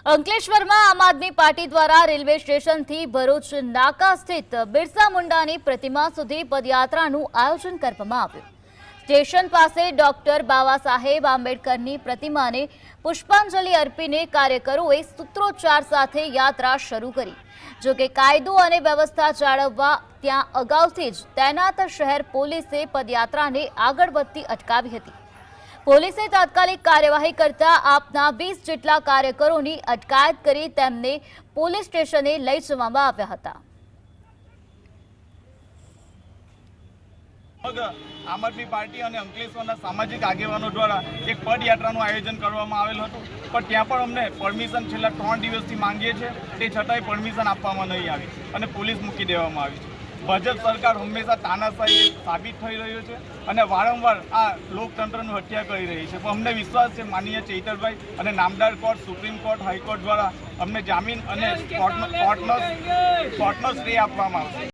અંકલેશ્વરમાં આમ આદમી પાર્ટી દ્વારા રેલવે સ્ટેશનથી ભરૂચ નાકા સ્થિત બિરસા મુંડાની પ્રતિમા સુધી પદયાત્રાનું આયોજન કરવામાં આવ્યું। સ્ટેશન પાસે ડોક્ટર બાબા સાહેબ આંબેડકરની પ્રતિમાને પુષ્પાંજલિ અર્પીને કાર્યકરોએ સૂત્રોચ્ચાર સાથે યાત્રા શરૂ કરી। જો કે કાયદો અને વ્યવસ્થા જાળવવા ત્યાં અગાઉથી જ તૈનાત શહેર પોલીસે પદયાત્રાને આગળ વધતી અટકાવી હતી। પોલીસે તાત્કાલિક કાર્યવાહી કરતા આપના 20 જેટલા કાર્યકરોની અટકાયત કરી તેમને પોલીસ સ્ટેશને લઈ જવામાં આવ્યા હતા। આમ આદમી પાર્ટી અને અંકલેશ્વરના સામાજિક આગેવાનો દ્વારા એક પદયાત્રાનું આયોજન કરવામાં આવેલ હતું, પણ ત્યાં પણ અમને પરમિશન છેલ્લા 3 દિવસથી માંગીએ છીએ, તે છતાંય પરમિશન આપવામાં નહીં આવી અને પોલીસ મૂકી દેવામાં આવી છે। ભાજપ સરકાર હંમેશા તાનાશાહી સાબિત થઈ રહ્યો છે અને વારંવાર આ લોકતંત્રનું હત્યા કરી રહી છે। પણ અમને વિશ્વાસ છે માનનીય ચૈતરભાઈ અને નામદાર કોર્ટ, સુપ્રીમ કોર્ટ, હાઈકોર્ટ દ્વારા અમને જામીન અને કોર્ટનો સ્ટે આપવામાં આવશે।